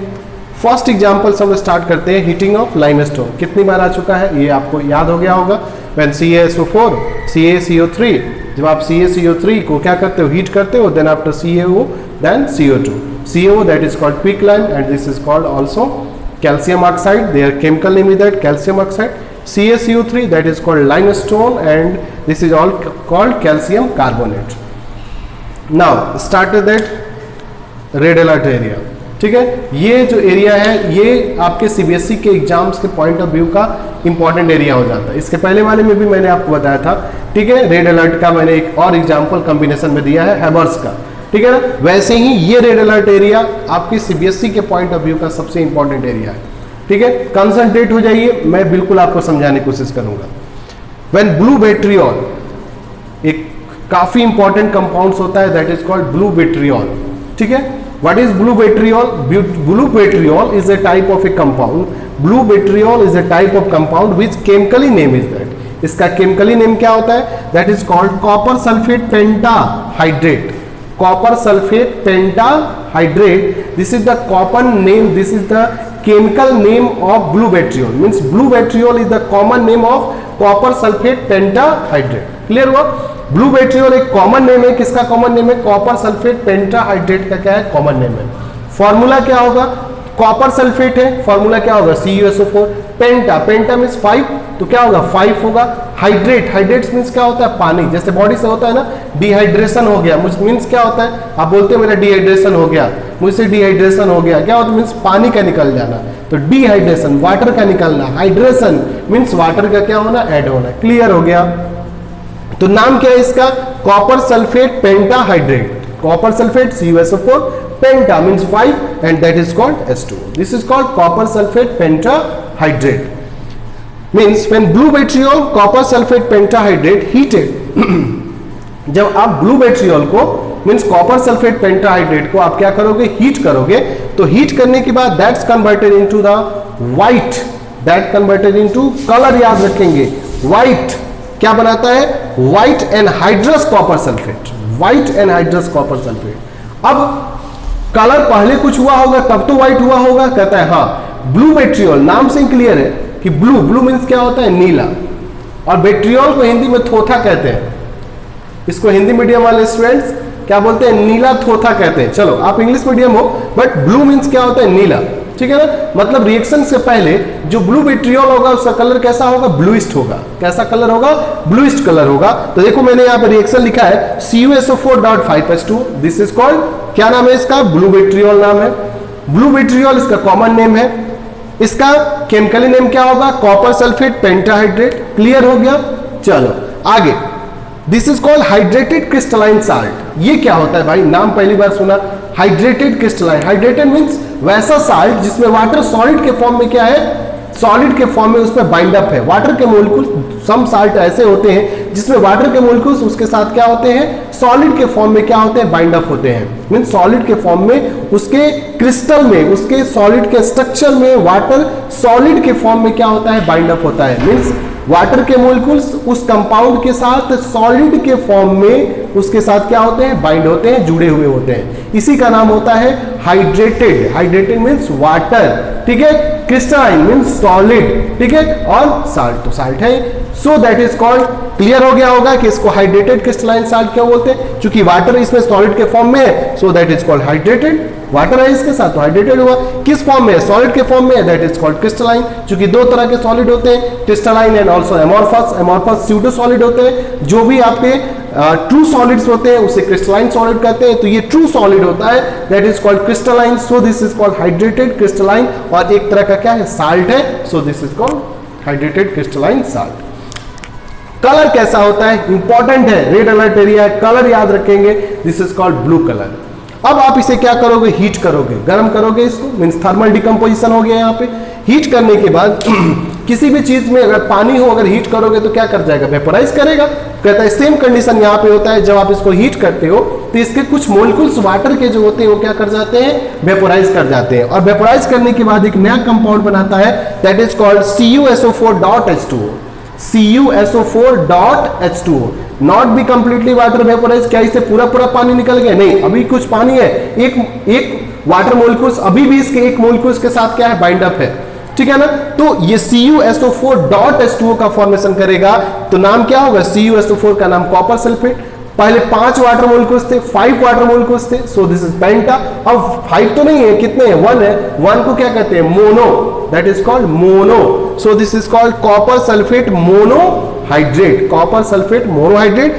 फर्स्ट एग्जाम्पल्स हम स्टार्ट करते हैं, हीटिंग ऑफ लाइमस्टोन। कितनी बार आ चुका है ये आपको याद हो गया होगा। व्हेन CaSO4 CaCO3, जब आप CaCO3 को क्या करते हो, हीट करते हो, then after CaO then CO2, CO that is called quicklime and this is called also calcium oxide, their chemical name is that calcium oxide. CaCO3 that is called limestone and this is all called calcium carbonate. Now started that red alert area, ठीक है। ये जो area है ये आपके CBSE के exams के point of view का इंपॉर्टेंट एरिया हो जाता है। इसके पहले वाले में भी मैंने आपको बताया था, ठीक है। रेड अलर्ट का मैंने एक और एग्जाम्पल कॉम्बिनेशन में दिया है हैबर्स का, ठीक है ना। वैसे ही ये रेड अलर्ट एरिया आपके CBSE के पॉइंट ऑफ व्यू का सबसे इंपॉर्टेंट एरिया है, ठीक है। कंसंट्रेट हो जाइए, मैं बिल्कुल आपको समझाने की कोशिश करूंगा। व्हेन ब्लू विट्रियोल, एक काफी इंपॉर्टेंट कंपाउंड्स होता है that is called blue vitriol, ठीक है। What is blue vitriol? Blue vitriol is a type of A compound, blue vitriol is a type of compound which chemically name is that, इसका chemically name क्या होता है, that is called copper sulphate pentahydrate. Copper sulfate pentahydrate, this is the common name, this is the chemical name of blue vitriol, means blue vitriol is the common name of copper sulfate pentahydrate। Clear हुआ? Blue vitriol एक common name है, किसका common name है, copper sulphate pentahydrate का क्या है, common name है। Formula क्या होगा, कॉपर सल्फेट है, फॉर्मूला क्या होगा, CuSO4, पेंटा, पेंटा मीन्स 5, तो क्या होगा 5 होगा। हाइड्रेट, हाइड्रेट मीन्स क्या होता है, पानी, जैसे बॉडी से होता है ना, डिहाइड्रेशन हो गया मीन्स क्या होता है, आप बोलते हैं मेरा डिहाइड्रेशन हो गया, मुझसे डिहाइड्रेशन हो गया, क्या होता है, मीन्स पानी का निकल जाना, तो डिहाइड्रेशन वाटर का निकलना, हाइड्रेशन मीन्स वाटर का क्या होना, ऐड होना। क्लियर हो गया? तो नाम क्या है इसका, copper sulphate pentahydrate, copper sulphate CuSO4, penta means 5 and that is called H2O. This is called copper sulfate pentahydrate. Means when blue vitriol copper sulfate pentahydrate heated जब आप ब्लू विट्रियोल को मीन्स कॉपर सल्फेट पेंटाहाइड्रेट को आप क्या करोगे, heat करोगे, तो heat करने के बाद that's converted into the white, that converted into colour, याद रखेंगे व्हाइट क्या बनाता है, white anhydrous copper sulphate, white anhydrous copper sulphate. अब कलर पहले कुछ हुआ होगा तब तो व्हाइट हुआ होगा, कहता है हाँ। ब्लू विट्रियोल नाम से क्लियर है कि ब्लू, ब्लू मीन्स क्या होता है, नीला, और विट्रियोल को हिंदी में थोथा कहते हैं। इसको हिंदी मीडियम वाले स्टूडेंट्स क्या बोलते हैं, नीला थोथा कहते हैं। चलो आप इंग्लिश मीडियम हो, बट ब्लू मीन्स क्या होता है, नीला, ठीक है ना। मतलब रिएक्शन से पहले जो ब्लू विट्रियोल होगा उसका कलर कैसा होगा, ब्लूइस्ट होगा। कैसा कलर होगा, ब्लूइस्ट कलर होगा। तो देखो मैंने यहाँ पे रिएक्शन लिखा है CuSO4.5H2, दिस इज कॉल्ड, क्या नाम है इसका, ब्लू विट्रियोल नाम है। ब्लू विट्रियोल इसका कॉमन नेम है, इसका केमिकली नेम क्या होगा, कॉपर सल्फेट पेंटाहाइड्रेट। क्लियर हो गया? चलो आगे, this is called hydrated crystalline salt. ये क्या होता है भाई, नाम पहली बार सुना, हाइड्रेटेड क्रिस्टलाइन। हाइड्रेटेड मीन्स वैसा साल्ट जिसमें वाटर सॉलिड के फॉर्म में क्या है, सॉलिड के फॉर्म में उसमें बाइंड अप है। वाटर के मोलिक्यूल, सम साल्ट ऐसे होते हैं जिसमें वाटर के मोलिक्यूल्स उसके साथ क्या होते हैं, सॉलिड के फॉर्म में क्या होते हैं, बाइंड अप होते हैं। मीन सॉलिड के फॉर्म में, उसके क्रिस्टल में, उसके सॉलिड के स्ट्रक्चर में वाटर सॉलिड के फॉर्म में क्या होता है, बाइंड अप होता है। मीन्स वाटर के मोलिक्यूल्स उस कंपाउंड के साथ सॉलिड के फॉर्म में उसके साथ क्या होते हैं, बाइंड होते हैं, जुड़े हुए होते हैं। इसी का नाम होता है हाइड्रेटेड। हाइड्रेटेड मीन्स वाटर, ठीक है, क्रिस्टलाइन मीन्स सॉलिड, ठीक है, और साल्ट तो साल्ट है। So that is called, clear हो गया होगा कि इसको हाइड्रेटेड क्रिस्टलाइन साल्ट क्यों बोलते हैं, क्योंकि वाटर इसमें सॉलिड के फॉर्म में है, so that is called hydrated. Water है इसके साथ तो हाइड्रेटेड हुआ। किस फॉर्म में है, सॉलिड के फॉर्म में है, दैट इज कॉल्ड क्रिस्टलाइन। क्योंकि दो तरह के सॉलिड होते हैं, crystalline and also amorphous. Amorphous pseudo solid होते हैं, जो भी आपके ट्रू सॉलिड्स होते हैं उसे क्रिस्टलाइन सॉलिड कहते हैं। तो ये ट्रू सॉलिड होता है, that is called crystalline. So this is called hydrated crystalline, और एक तरह का क्या है, साल्ट है, so this is called hydrated crystalline salt. Colour कैसा होता है, इंपॉर्टेंट है, रेड अलर्ट एरिया है, कलर याद रखेंगे, this is called blue colour. अब आप इसे क्या करोगे, हीट करोगे, गर्म करोगे इसको, मींस थर्मल डिकम्पोजिशन हो गया यहाँ पे। हीट करने के बाद किसी भी चीज में अगर पानी हो, अगर हीट करोगे तो क्या कर जाएगा, वेपोराइज करेगा। कहता है सेम कंडीशन यहाँ पे होता है, जब आप इसको हीट करते हो तो इसके कुछ मोलिक्यूल्स वाटर के जो होते हैं वो क्या कर जाते हैं, वेपोराइज कर जाते हैं, और वेपोराइज करने के बाद एक नया कंपाउंड बनाता है, that is called CuSO4.H2O। CuSO4.H2O not be completely water vaporise. क्या इसे पूरा पूरा पानी निकल गया, नहीं, अभी कुछ पानी है, एक वाटर मोलिक्यूल्स अभी भी इसके एक मोलिक्यूल्स के साथ क्या है, बाइंड अप है, ठीक है ना। तो ये CuSO4.H2O का फॉर्मेशन करेगा, तो नाम क्या होगा, CuSO4 का नाम कॉपर सल्फेट। पहले 5 वाटर मोलिक्यूल्स थे, 5 वाटर मोलिक्यूल्स थे, सो दिस इज पेंटा। अब 5 तो नहीं है, कितने हैं, 1 है, 1 को क्या कहते हैं, mono, that is called mono, so this is called copper sulphate monohydrate, copper sulphate monohydrate.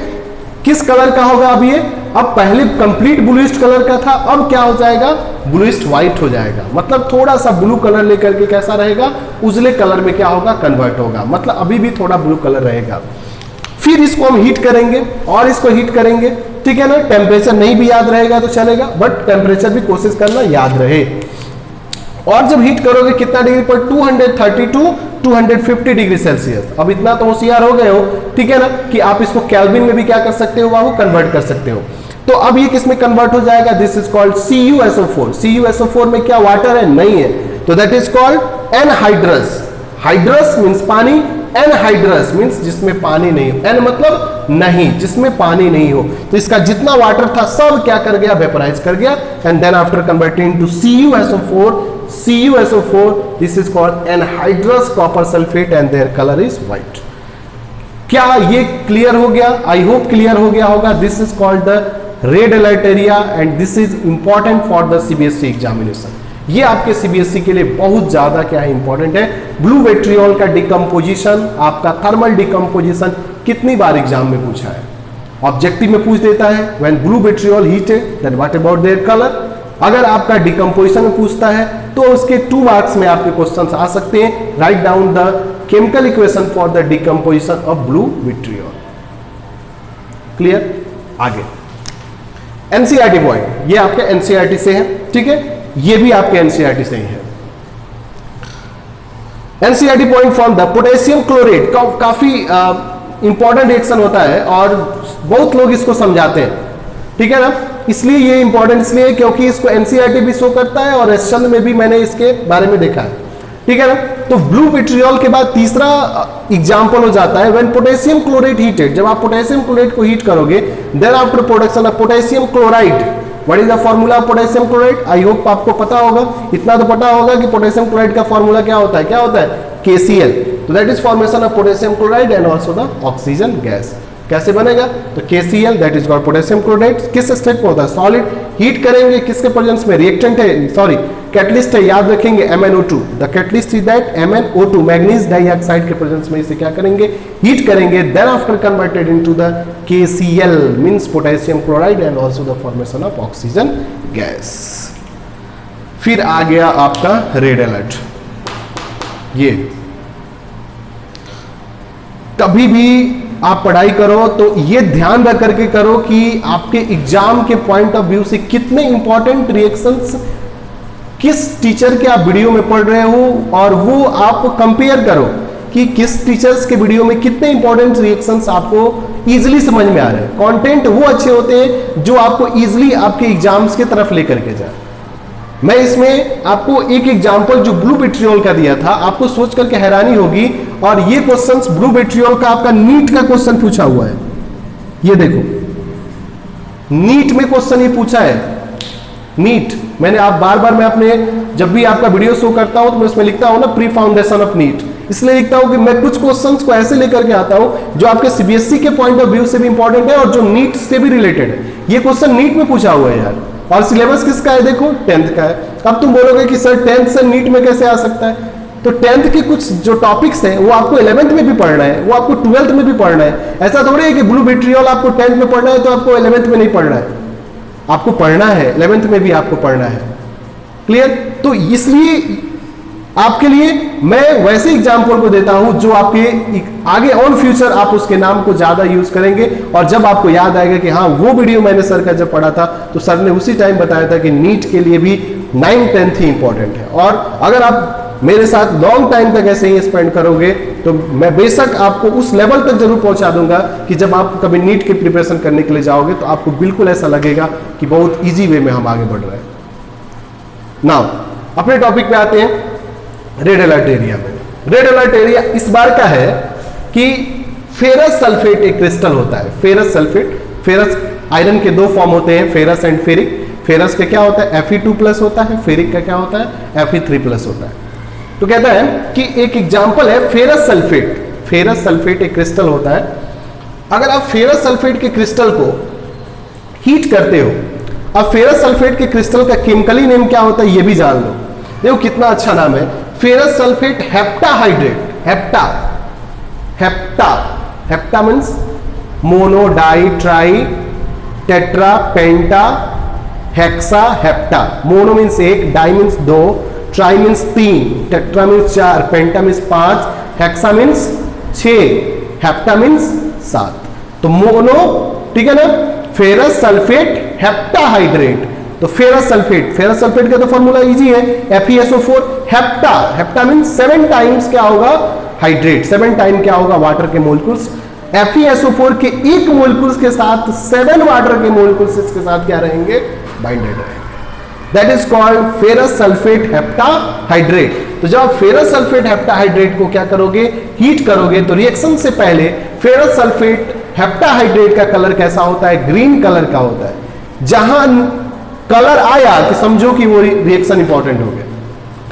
किस कलर का होगा अब ये, अब पहले कंप्लीट ब्लूइस्ट कलर का था, अब क्या हो जाएगा, ब्लूइस्ट व्हाइट हो जाएगा, मतलब थोड़ा सा ब्लू कलर लेकर के कैसा रहेगा, उजले कलर में क्या होगा, कन्वर्ट होगा, मतलब अभी भी थोड़ा ब्लू कलर रहेगा। फिर इसको हम हीट करेंगे और इसको हीट करेंगे, ठीक है ना। टेम्परेचर नहीं भी याद रहेगा तो चलेगा, बट टेम्परेचर भी कोशिश करना याद रहे। और जब हीट करोगे कितना डिग्री पर, 230 टू 250 डिग्री सेल्सियस। अब इतना तो होशियार हो गए हो, ठीक है ना, कि आप इसको केल्विन में भी क्या कर सकते हो, बाबू, कन्वर्ट कर सकते हो। तो अब ये किस में कन्वर्ट हो जाएगा, this is called CuSO4। CuSO4 में क्या वाटर है, नहीं है, तो that is called anhydrous. Hydrous means पानी, एनहाइड्रस मींस जिसमें पानी नहीं हो, एन मतलब नहीं, जिसमें पानी नहीं हो। तो इसका जितना वाटर था सब क्या कर गया, वेपोराइज कर गया, and then after converting to CuSO4, this is called anhydrous copper sulphate and their colour is white. क्या ये क्लियर हो गया, आई होप क्लियर हो गया होगा। This is called the red alert area and this is important for the CBSE examination. ये आपके CBSE के लिए बहुत ज्यादा क्या है, इंपॉर्टेंट है। ब्लू विट्रियोल का डिकम्पोजिशन, आपका थर्मल डिकम्पोजिशन कितनी बार एग्जाम में पूछा है, ऑब्जेक्टिव में पूछ देता है, when blue vitriol heated then what about their colour. अगर आपका डिकम्पोजिशन में पूछता है तो उसके 2 मार्क्स में आपके क्वेश्चन आ सकते हैं। Write down the chemical equation for the decomposition of blue vitriol. Clear, आगे एनसीईआरटी पॉइंट, ये आपके एनसीईआरटी से है, ठीक है, ये भी आपके एनसीईआरटी से ही है। NCERT point from the potassium chlorate, काफी इंपॉर्टेंट रिएक्शन होता है और बहुत लोग इसको समझाते हैं, ठीक है ना। इसलिए ये इंपॉर्टेंट इसलिए है क्योंकि इसको एनसीईआरटी भी शो करता है और एसचंद में भी मैंने इसके बारे में देखा है, ठीक है ना। तो ब्लू विट्रियोल के बाद तीसरा एग्जांपल हो जाता है व्हेन पोटेशियम क्लोरेट हीटेड। जब आप पोटेशियम क्लोरेट को हीट करोगे, then after production of potassium chloride, what is the formula of potassium chloride, I hope आपको पता होगा, इतना तो पता होगा कि पोटेशियम क्लोराइड का फार्मूला क्या होता है, क्या होता है, KCl। तो that is formation of potassium chloride and also the oxygen gas. कैसे बनेगा, तो KCl that is called potassium chloride. किस स्टेट में होता है, सॉलिड। हीट करेंगे किसके प्रेजेंस में, रिएक्टेंट है, सॉरी कैटलिस्ट है, याद रखेंगे MnO2। The catalyst is that MnO2, manganese dioxide के प्रेजेंस में इसे क्या करेंगे, हीट करेंगे, then after converted into the KCl means potassium chloride and also the formation of oxygen gas. फिर आ गया आपका रेड अलर्ट। ये कभी भी आप पढ़ाई करो तो ये ध्यान रख करके करो कि आपके एग्जाम के पॉइंट ऑफ व्यू से कितने इंपॉर्टेंट रिएक्शंस किस टीचर के आप वीडियो में पढ़ रहे हो, और वो आप कंपेयर करो कि किस टीचर्स के वीडियो में कितने इंपॉर्टेंट रिएक्शंस आपको इजीली समझ में आ रहे हैं। कंटेंट वो अच्छे होते हैं जो आपको इजीली आपके एग्जाम्स की तरफ लेकर के जाए। मैं इसमें आपको एक एग्जांपल जो ब्लू विट्रियोल का दिया था, आपको सोच करके हैरानी होगी, और ये क्वेश्चंस ब्लू विट्रियोल का आपका नीट का क्वेश्चन पूछा हुआ है। ये देखो, नीट में क्वेश्चन ये पूछा है, नीट। मैंने आप बार बार मैं अपने जब भी आपका वीडियो शो करता हूं तो मैं उसमें लिखता हूं ना प्री फाउंडेशन ऑफ नीट, इसलिए लिखता हूं कि मैं कुछ क्वेश्चंस को ऐसे लेकर के आता हूं जो आपके CBSE के पॉइंट ऑफ व्यू से भी इंपॉर्टेंट है और जो नीट से भी रिलेटेड है। ये क्वेश्चन नीट में पूछा हुआ है यार, और सिलेबस किसका है, देखो 10th का है। अब तुम बोलोगे कि सर 10th से नीट में कैसे आ सकता है, तो 10th के कुछ जो टॉपिक्स हैं वो आपको 11th में भी पढ़ना है, वो आपको 12th में भी पढ़ना है। ऐसा थोड़ी है कि ब्लू विट्रियोल आपको 10th में पढ़ना है तो आपको 11th में नहीं पढ़ना है, आपको पढ़ना है 11th में भी आपको पढ़ना है। क्लियर, तो इसलिए आपके लिए मैं वैसे एग्जाम्पल को देता हूं जो आपके आगे ऑन फ्यूचर आप उसके नाम को ज्यादा यूज करेंगे, और जब आपको याद आएगा कि हाँ वो वीडियो मैंने सर का जब पढ़ा था तो सर ने उसी टाइम बताया था कि नीट के लिए भी 9th 10th ही इंपॉर्टेंट है। और अगर आप मेरे साथ लॉन्ग टाइम तक ऐसे ही स्पेंड करोगे तो मैं बेशक आपको उस लेवल तक जरूर पहुंचा दूंगा कि जब आप कभी नीट की प्रिपरेशन करने के लिए जाओगे तो आपको बिल्कुल ऐसा लगेगा कि बहुत इजी वे में हम आगे बढ़ रहे हैं। नाउ अपने टॉपिक पे आते हैं। रेड अलर्ट एरिया में, रेड अलर्ट एरिया इस बार का है कि फेरस सल्फेट एक क्रिस्टल होता है। फेरस सल्फेट, फेरस आयरन के दो फॉर्म होते हैं, फेरस एंड फेरिक। फेरस का क्या होता है Fe2+ होता है, फेरिक का क्या होता है Fe3+ होता है। तो कहता है कि एक एग्जांपल है फेरस सल्फेट। फेरस सल्फेट एक क्रिस्टल होता है। अगर आप फेरस सल्फेट के क्रिस्टल को हीट करते हो, अब फेरस सल्फेट के क्रिस्टल का केमिकली नेम क्या होता है ये भी जान लो। देखो कितना अच्छा नाम है, ferrous sulphate heptahydrate. Hepta, hepta, hepta means mono, di, tri, tetra, penta, hexa, hepta. Mono means एक, डाई मीन्स दो, tri means 3, tetra means 4, penta means 5, hexa means 6, hepta means 7। तो मोनो, ठीक है ना, फेरस सल्फेट हेप्टाहाइड्रेट। तो ferrous sulphate, ferrous sulphate का तो formula easy है FeSO4। Hepta, hepta means 7 times क्या होगा हाइड्रेट, 7 टाइम क्या होगा वाटर के मोलिक्यूल्स। FeSO4 के एक मोलिक्यूल्स के साथ 7 वाटर के मोलिक्यूल्स इसके साथ क्या रहेंगे, बाइंडेड रहेंगे। That is called ferrous sulphate heptahydrate. तो जब आप फेरस सल्फेट हेप्टाहाइड्रेट को क्या करोगे, हीट करोगे, तो रिएक्शन से पहले फेरस सल्फेट हेप्टाहाइड्रेट का कलर कैसा होता है, ग्रीन कलर का होता है। जहां कलर आया कि समझो कि वो रिएक्शन इंपॉर्टेंट हो गया।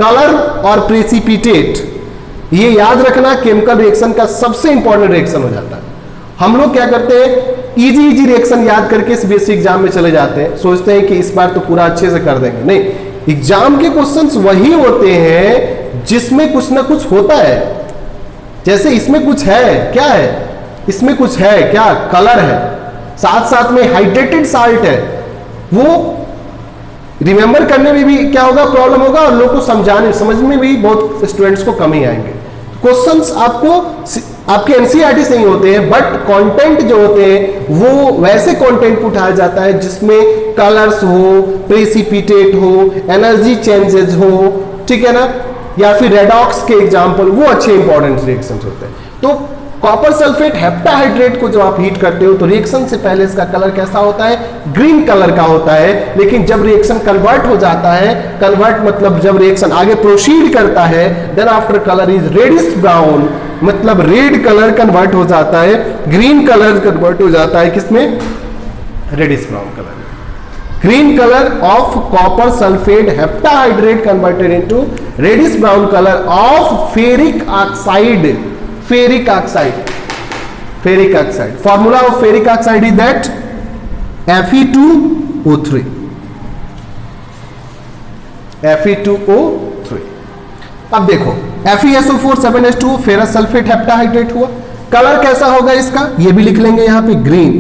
कलर और प्रेसिपिटेट, ये याद रखना केमिकल रिएक्शन का सबसे इंपॉर्टेंट रिएक्शन हो जाता है। हम लोग क्या करते हैं, इजी रिएक्शन याद करके सीबीएसई एग्जाम में चले जाते हैं, सोचते हैं कि इस बार तो पूरा अच्छे से कर देंगे। नहीं, एग्जाम के क्वेश्चंस वही होते हैं जिसमें कुछ ना कुछ होता है। जैसे इसमें कुछ है, क्या है इसमें, कुछ है क्या, कलर है, साथ साथ में हाइड्रेटेड साल्ट है। वो रिमेंबर करने में भी क्या होगा, प्रॉब्लम होगा, और लोग को समझाने समझने में भी बहुत स्टूडेंट्स को कम ही आएंगे। क्वेश्चंस आपको आपके एनसीईआरटी से ही होते हैं, बट कंटेंट जो होते हैं वो वैसे कंटेंट उठाया जाता है जिसमें कलर्स हो, प्रेसिपिटेट हो, एनर्जी चेंजेस हो, ठीक है ना, या फिर रेडॉक्स के एग्जांपल, वो अच्छे इंपॉर्टेंट रिएक्शंस होते हैं। तो कॉपर सल्फेट हेप्टाहाइड्रेट को जब आप हीट करते हो तो रिएक्शन से पहले इसका कलर कैसा होता है, ग्रीन कलर का होता है। लेकिन जब रिएक्शन कन्वर्ट हो जाता है, कन्वर्ट मतलब जब रिएक्शन आगे प्रोसीड करता है, then after colour is reddish brown, मतलब रेड कलर कन्वर्ट हो जाता है, ग्रीन कलर कन्वर्ट हो जाता है किसमें, reddish brown colour. Green colour of copper sulphate heptahydrate converted into reddish brown colour of ferric oxide. Ferric oxide, ferric oxide. Formula of ferric oxide is that Fe2O3. Fe2O3. अब देखो FeSO4 7H2O ferrous sulphate heptahydrate हुआ। Colour कैसा होगा इसका, ये भी लिख लेंगे यहां पे, ग्रीन,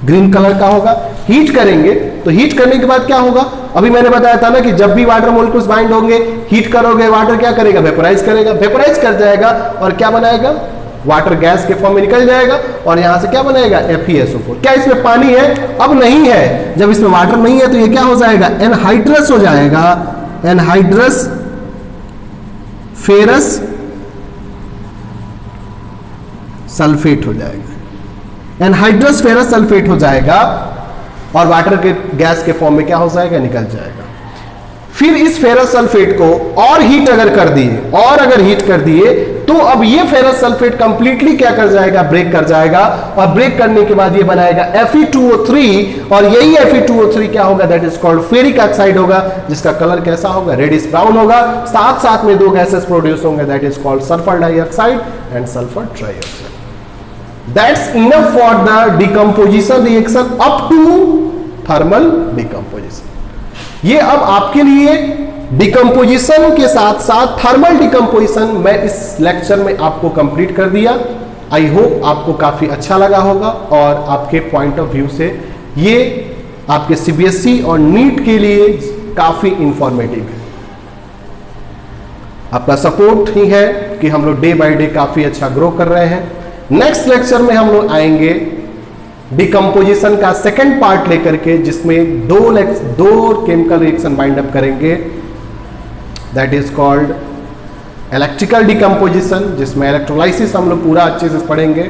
ग्रीन कलर का होगा। हीट करेंगे तो हीट करने के बाद क्या होगा, अभी मैंने बताया था ना कि जब भी वाटर मोलिक्यूल्स बाइंड होंगे, हीट करोगे, वाटर क्या करेगा, वेपोराइज करेगा, वेपोराइज कर जाएगा और क्या बनाएगा, वाटर गैस के फॉर्म में निकल जाएगा और यहां से क्या बनाएगा, FeSO4। क्या इसमें पानी है, अब नहीं है। जब इसमें वाटर नहीं है तो ये क्या हो जाएगा, एनहाइड्रस हो जाएगा, एनहाइड्रस फेरस सल्फेट हो जाएगा, एनहाइड्रस फेरस सल्फेट हो जाएगा और वाटर के गैस के फॉर्म में क्या हो जाएगा, निकल जाएगा। फिर इस फेरस सल्फेट को और हीट अगर कर दिए, और अगर हीट कर दिए तो अब ये फेरस सल्फेट कंप्लीटली क्या कर जाएगा, ब्रेक कर जाएगा, और ब्रेक करने के बाद ये बनाएगा Fe2O3, और यही Fe2O3 क्या होगा, that is called ferric oxide होगा, जिसका कलर कैसा होगा, रेडिश ब्राउन होगा। साथ साथ में दो गैसेस प्रोड्यूस होंगे, that is called sulphur dioxide and sulphur trioxide. That's enough for the decomposition reaction up to thermal decomposition. ये अब आपके लिए डिकम्पोजिशन के साथ साथ थर्मल डिकम्पोजिशन मैं इस लेक्चर में आपको कंप्लीट कर दिया। आई होप आपको काफी अच्छा लगा होगा और आपके पॉइंट ऑफ व्यू से ये आपके सीबीएसई और नीट के लिए काफी इंफॉर्मेटिव है। आपका सपोर्ट ही है कि हम लोग डे बाय डे काफ़ी अच्छा ग्रो कर रहे हैं। नेक्स्ट लेक्चर में हम लोग आएंगे डिकम्पोजिशन का सेकंड पार्ट लेकर के, जिसमें दो केमिकल रिएक्शन बाइंड अप करेंगे, that is called electrical decomposition, जिसमें इलेक्ट्रोलाइसिस हम लोग पूरा अच्छे से पढ़ेंगे,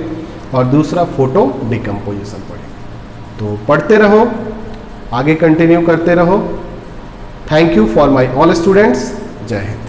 और दूसरा फोटो डिकम्पोजिशन पढ़ेंगे। तो पढ़ते रहो, आगे कंटिन्यू करते रहो। Thank you for my all students. जय हिंद।